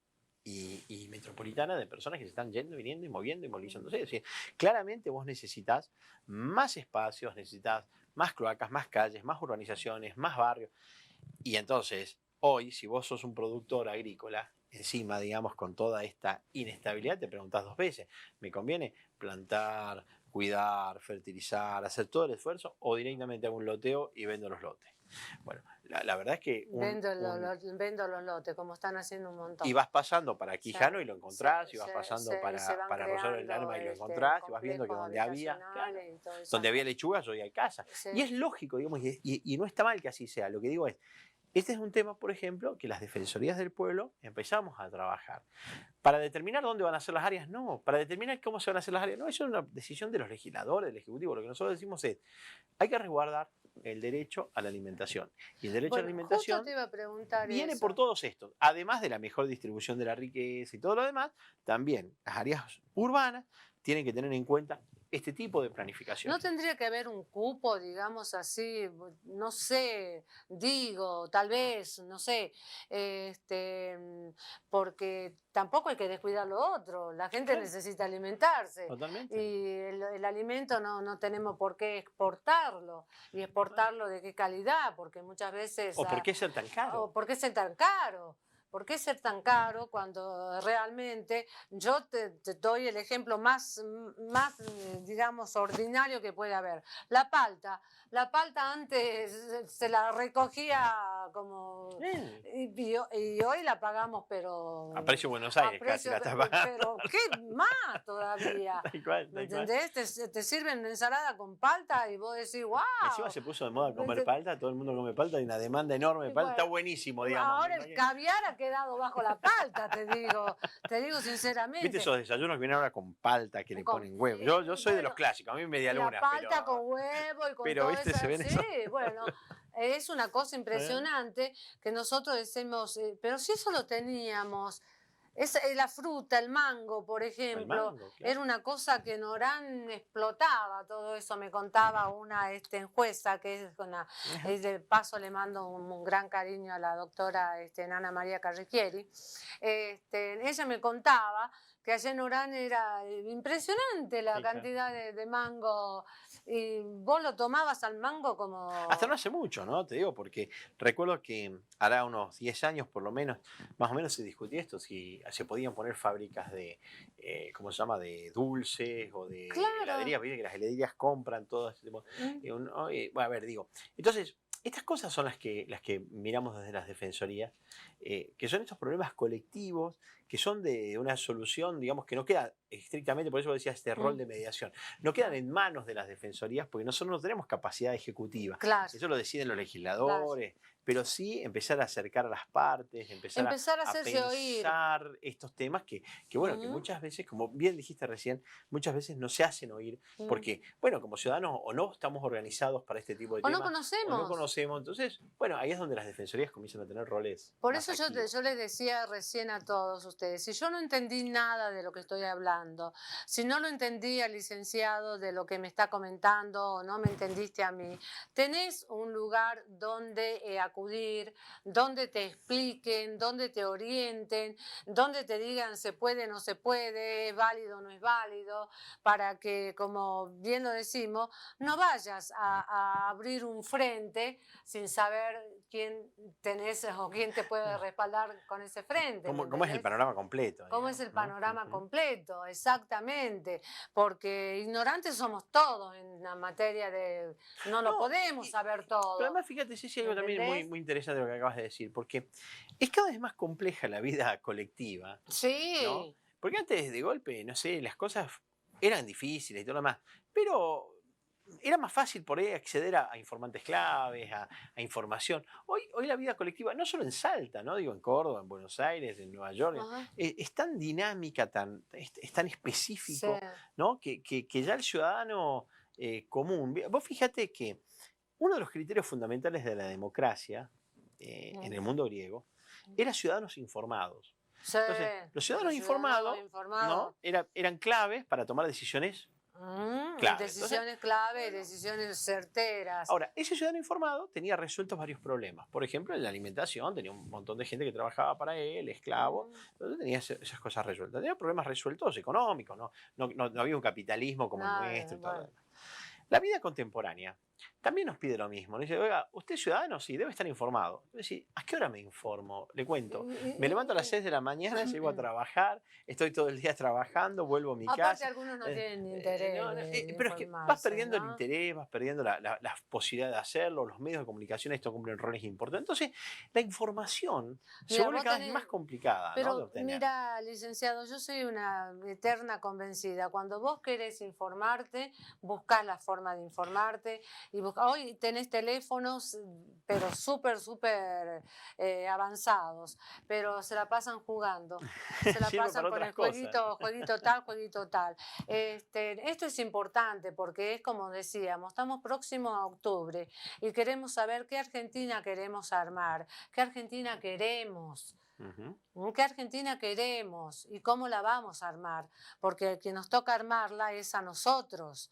y metropolitana de personas que se están yendo, viniendo y moviendo y movilizándose. Es decir, claramente vos necesitas más espacios, necesitas más cloacas, más calles, más urbanizaciones, más barrios. Y entonces, hoy, si vos sos un productor agrícola, encima, digamos, con toda esta inestabilidad, te preguntás dos veces, ¿me conviene plantar, cuidar, fertilizar, hacer todo el esfuerzo o directamente hago un loteo y vendo los lotes? Bueno, la verdad es que Vendo los lotes, como están haciendo un y montón. vas pasando para Quijano y lo encontrás, y vas Se, pasando y se van para Rosario del creando Lerma y lo encontrás, y vas viendo que complejos donde había, claro, habitacionales y todas esas donde había cosas. lechugas hoy hay casa. Sí. Y es lógico, digamos, y no está mal que así sea. Lo que digo es, este es un tema, por ejemplo, que las defensorías del pueblo empezamos a trabajar. Para determinar dónde van a ser las áreas, no. Para determinar cómo se van a hacer las áreas, no. Eso es una decisión de los legisladores, del Ejecutivo. Lo que nosotros decimos es, hay que resguardar el derecho a la alimentación. Y el derecho a la Bueno, justo te alimentación iba a preguntar viene por eso. todos estos. Además de la mejor distribución de la riqueza y todo lo demás, también las áreas urbanas tienen que tener en cuenta este tipo de planificación. ¿No tendría que haber un cupo, digamos así, no sé, digo, tal vez, no sé, porque tampoco hay que descuidar lo otro, la gente Claro, necesita alimentarse totalmente. y el alimento no tenemos por qué exportarlo y Bueno, exportarlo de qué calidad, porque muchas veces, ¿o por qué ser tan caro? o por qué ser tan caro. ¿Por qué ser tan caro cuando realmente yo te doy el ejemplo digamos, ordinario que puede haber? La palta antes se la recogía como... Mm. Y hoy la pagamos, pero... A precio Buenos A Aires casi precio, la está pagando. pero ¿qué más todavía? Tal cual, ¿Me tal cual. entendés? Te sirven ensalada con palta y vos decís, wow. Encima se puso de moda comer palta, todo el mundo come palta, hay una demanda enorme de palta, está Bueno, buenísimo, digamos. ahora el caviar ha quedado bajo la palta, te digo ¿Viste sinceramente. esos desayunos que vienen ahora con palta que le Con- ponen huevo? Yo soy de los bueno, clásicos, a mí media la luna, palta con huevo y con pero todo viste, eso. se ven Sí, esos. bueno, es una cosa ¿Eh? impresionante que nosotros decimos, pero si eso lo teníamos. La fruta, el mango, por El ejemplo, mango, claro. era una cosa que en Orán explotaba, todo eso me contaba una jueza, que es de paso le mando un gran cariño a la doctora Ana María Carrigieri. Ella me contaba que allá en Orán era impresionante la Sí, claro. cantidad de mango, y vos lo tomabas al mango como... Hasta no hace mucho, ¿no? Te digo, porque recuerdo que hará unos 10 años por lo menos, más o menos se discutía esto, si se podían poner fábricas de, ¿cómo se llama?, de dulces o de Claro. heladerías, viste que las heladerías compran todo este tipo. Mm. Bueno, a ver, digo, entonces, estas cosas son las que miramos desde las defensorías, que son estos problemas colectivos, que son de una solución, digamos, que no queda estrictamente, por eso decía este rol Mm, de mediación, no quedan en manos de las defensorías porque nosotros no tenemos capacidad ejecutiva. claro, Eso lo deciden los claro. legisladores, pero sí empezar a acercar a las partes, empezar Empezar a a hacerse oír. pensar estos temas bueno, que Mm, muchas veces, como bien dijiste recién, muchas veces no se hacen oír mm. porque, bueno, como ciudadanos o no estamos organizados para este tipo de O no temas o no conocemos. conocemos. Entonces, bueno, ahí es donde las defensorías comienzan a tener roles Por más eso activos. yo les decía recién a todos ustedes, si yo no entendí nada de lo que estoy hablando, si no lo entendí al licenciado de lo que me está comentando o no me entendiste a mí, tenés un lugar donde acudir, donde te expliquen, donde te orienten, donde te digan se puede, no se puede, es válido, no es válido, para que, como bien lo decimos, no vayas a abrir un frente sin saber quién tenés o quién te puede respaldar con ese frente, ¿me ¿Cómo es el entendés? panorama completo, ¿Cómo es digamos, el no? panorama Ujú. completo? Exactamente, porque ignorantes somos todos en la materia de... No lo No, podemos saber pero todo, además, fíjate, sí, ¿me algo también muy, entendés? muy interesante lo que acabas de decir, porque es cada vez más compleja la vida colectiva, ¿no? Sí, Porque antes de golpe, no sé, las cosas eran difíciles y todo lo demás, pero era más fácil por ahí acceder a informantes claves, a información. Hoy la vida colectiva, no solo en Salta, ¿no? Digo, en Córdoba, en Buenos Aires, en Nueva York, ajá, es tan dinámica, es tan sí, específico, ¿no? Que ya el ciudadano común. Vos fíjate que uno de los criterios fundamentales de la democracia en el mm, mundo griego era ciudadanos informados. sí, Entonces, los los ciudadanos ciudadanos informados, informados. ¿no? Eran claves para tomar decisiones Y clave. Entonces, decisiones clave, bueno, decisiones certeras. ahora, ese ciudadano informado tenía resueltos varios problemas. Por ejemplo, en la alimentación tenía un montón de gente que trabajaba para él, esclavo, Mm, entonces tenía esas cosas resueltas. Tenía problemas resueltos económicos, ¿no? No había un capitalismo como el nuestro nada, y todo lo bueno. demás. La vida contemporánea también nos pide lo mismo. Nos dice, oiga, usted es ciudadano, sí, debe estar informado. Yo decía, ¿a qué hora me informo? Le cuento. Me levanto a las 6 de la mañana, llego a trabajar, estoy todo el día trabajando, vuelvo a mi Aparte, casa. algunos no tienen interés de Pero es que vas informarse, perdiendo el ¿no? interés, vas perdiendo la posibilidad de hacerlo, los medios de comunicación, esto cumplen roles importantes. Entonces, la información se Mira, vuelve vos cada vez más tenés, complicada, ¿no? De pero obtener. mira, licenciado, yo soy una eterna convencida. Cuando vos querés informarte, buscás la forma de informarte y hoy tenés teléfonos, pero súper avanzados, pero se la pasan jugando. Se la Sirve pasan para con el otras cosas. jueguito tal, jueguito tal. Esto es importante porque es como decíamos, estamos próximos a octubre y queremos saber qué Argentina queremos armar, qué Argentina queremos. Ujú, ¿Qué Argentina queremos y cómo la vamos a armar? Porque el que nos toca armarla es a nosotros,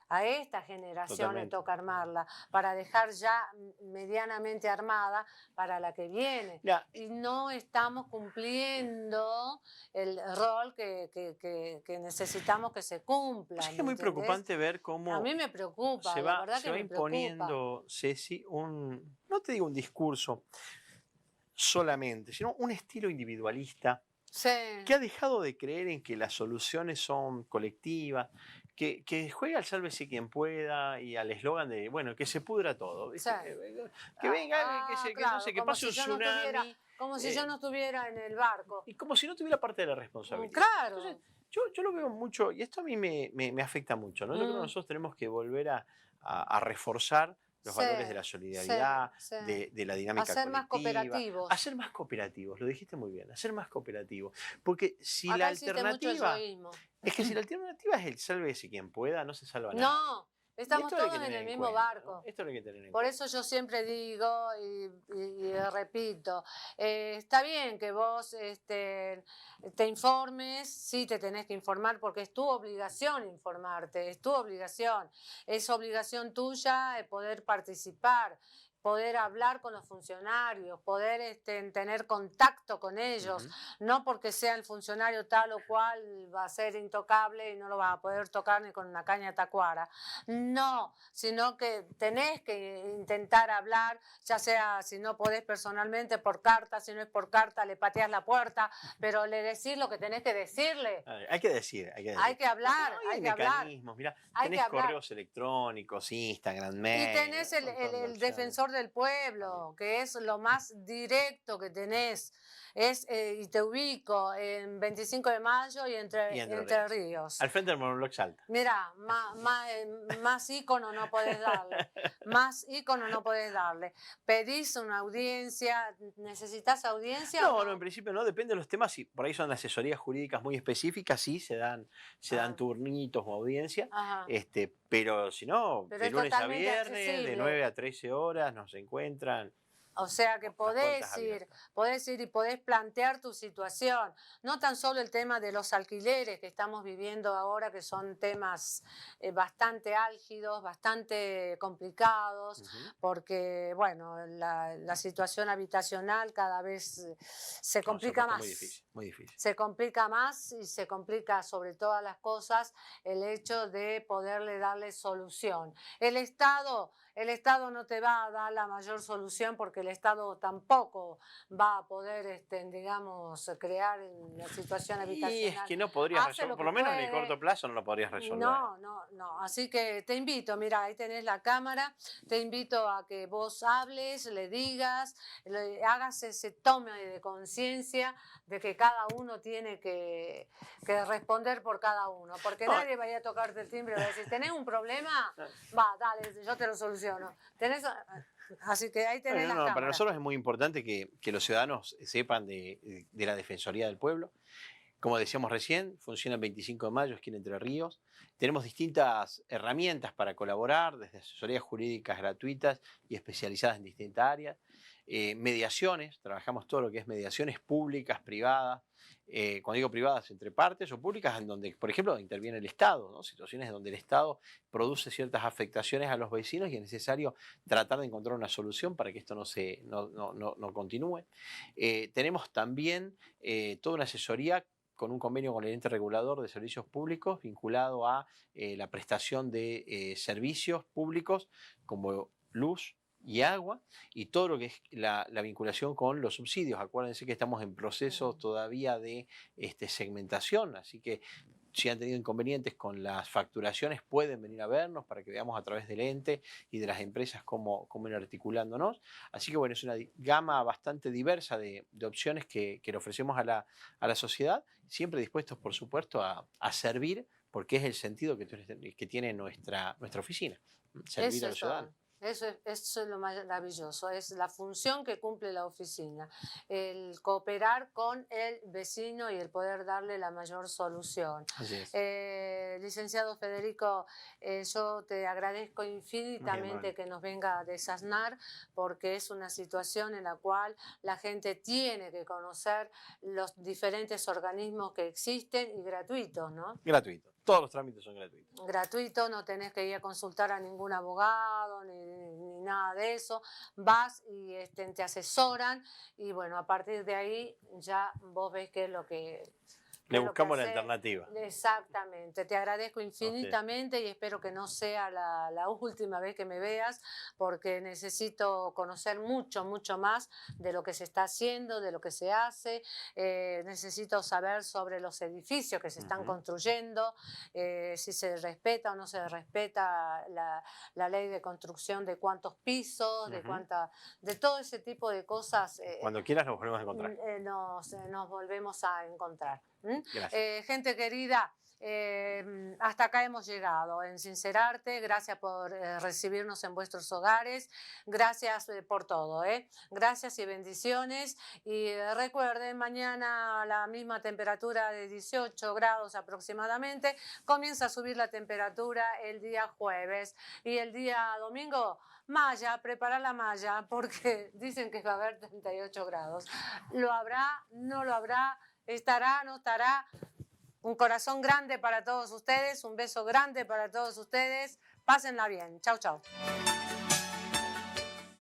a esta generación le totalmente. toca armarla, para dejar ya medianamente armada para la que viene. Mira, Y no estamos cumpliendo el rol que necesitamos que se pues cumpla, es que es ¿me muy entendés? preocupante ver A cómo mí me preocupa, se la va, verdad se que va me preocupa. imponiendo, Ceci, no te digo un discurso solamente, sino un estilo individualista Sí, que ha dejado de creer en que las soluciones son colectivas, que juega al sálvese quien pueda y al eslogan de, bueno, que se pudra todo, sí. ¿viste? Que venga, no sé, Claro, que como pase si un yo no estuviera, tsunami, como si yo eh, no estuviera en el barco. y como si no tuviera parte de la responsabilidad. Entonces, Claro. yo lo veo mucho, y esto a mí me afecta mucho, ¿no? Yo creo que Mm, nosotros tenemos que volver a reforzar los sí, valores de la sí, solidaridad, sí. de la A dinámica ser más colectiva, a cooperativos. ser más cooperativos, lo dijiste muy bien, a ser más cooperativos. Porque si la Acá existe mucho alternativa, yoísmo. es que si la alternativa es el sálvese quien pueda, no se salva a nadie. No, Y estamos esto hay que todos en tener el en mismo cuenta, ¿no? barco. Esto hay que tener en Por cuenta. eso yo siempre digo y repito, está bien que vos te informes, sí te tenés que informar porque es tu obligación informarte, es tu obligación, es obligación tuya poder participar, poder hablar con los funcionarios, poder tener contacto con ellos, Ujú. no porque sea el funcionario tal o cual va a ser intocable y no lo va a poder tocar ni con una caña de tacuara. No, sino que tenés que intentar hablar, ya sea si no podés personalmente por carta, si no es por carta le pateás la puerta, pero le decís lo que tenés que decirle. A ver, hay que decir, hay que Hay decir. que No, pero hablar, hoy hay hay que hablar, mecanismos, mira, hay que tenés hablar. correos electrónicos, Instagram, Y mail, tenés un montón de el opciones. defensor del pueblo, que es lo más directo que tenés. Y te ubico en 25 de mayo y Y Entre Ríos. Al frente del Monobloc Salta. Mira, más ícono no podés darle, más ícono no podés darle. Pedís una audiencia, ¿necesitas audiencia o No, no? no, en principio no, depende de los temas. Si por ahí son asesorías jurídicas muy específicas, sí, se dan turnitos o audiencia. Ajá. Pero si no, Pero de es lunes a totalmente viernes, de accesible. 9 a 13 horas, nos encuentran. O sea que Las puertas podés ir y podés plantear tu situación. No tan solo el tema de los alquileres que estamos viviendo ahora, que son temas bastante álgidos, bastante complicados, porque, bueno, la situación habitacional cada vez se complica más. Muy difícil, muy difícil. Se complica más y se complica sobre todas las cosas el hecho de poderle darle solución. El Estado no te va a dar la mayor solución porque el Estado tampoco va a poder, digamos, crear la situación habitacional. Y es que no podrías resolver, por lo menos en el corto plazo no lo podrías resolver. No. Así que te invito, mira, ahí tenés la cámara, te invito a que vos hables, le digas, hagas ese tome de conciencia de que cada uno tiene que responder por cada uno, porque nadie vaya a tocarte el timbre y va a decir, ¿tenés un problema? Va, dale, yo te lo soluciono. Así que ahí tenés las cámaras. Para nosotros es muy importante que los ciudadanos sepan de la Defensoría del Pueblo. Como decíamos recién, funciona el 25 de mayo, aquí en Entre Ríos. Tenemos distintas herramientas para colaborar, desde asesorías jurídicas gratuitas y especializadas en distintas áreas. Mediaciones, trabajamos todo lo que es mediaciones públicas, privadas. Cuando digo privadas, entre partes, o públicas en donde, por ejemplo, interviene el Estado, ¿no? Situaciones en donde el Estado produce ciertas afectaciones a los vecinos y es necesario tratar de encontrar una solución para que esto no continúe. Tenemos también toda una asesoría con un convenio con el ente regulador de servicios públicos vinculado a la prestación de servicios públicos como luz y agua, y todo lo que es la vinculación con los subsidios. Acuérdense que estamos en proceso todavía de segmentación, así que si han tenido inconvenientes con las facturaciones pueden venir a vernos para que veamos a través del ente y de las empresas cómo ir articulándonos. Así que bueno, es una gama bastante diversa de opciones que le ofrecemos a la sociedad, siempre dispuestos por supuesto a servir, porque es el sentido que tiene nuestra oficina, servir a los ciudadanos. Eso es lo maravilloso, es la función que cumple la oficina, el cooperar con el vecino y el poder darle la mayor solución. Así es. Licenciado Federico, yo te agradezco infinitamente que nos venga a desasnar, porque es una situación en la cual la gente tiene que conocer los diferentes organismos que existen y gratuitos, ¿no? Gratuito. Todos los trámites son gratuitos. Gratuito, no tenés que ir a consultar a ningún abogado ni nada de eso. Vas y te asesoran y bueno, a partir de ahí ya vos ves qué es lo que... Le buscamos la alternativa. Exactamente. Te agradezco infinitamente y espero que no sea la última vez que me veas, porque necesito conocer mucho más de lo que se está haciendo, de lo que se hace. Necesito saber sobre los edificios que se están construyendo, si se respeta o no se respeta la ley de construcción, de cuántos pisos, de todo ese tipo de cosas. Cuando quieras nos volvemos a encontrar. Nos volvemos a encontrar. Gracias. Gente querida, hasta acá hemos llegado. En Sincerarte, gracias por recibirnos en vuestros hogares, gracias por todo, gracias y bendiciones. Y recuerden, mañana a la misma temperatura de 18 grados aproximadamente, comienza a subir la temperatura el día jueves y el día domingo. Malla, prepara la malla porque dicen que va a haber 38 grados. ¿Lo habrá? ¿No lo habrá? ¿Estará? ¿No estará? Un corazón grande para todos ustedes, un beso grande para todos ustedes. Pásenla bien. Chau, chau.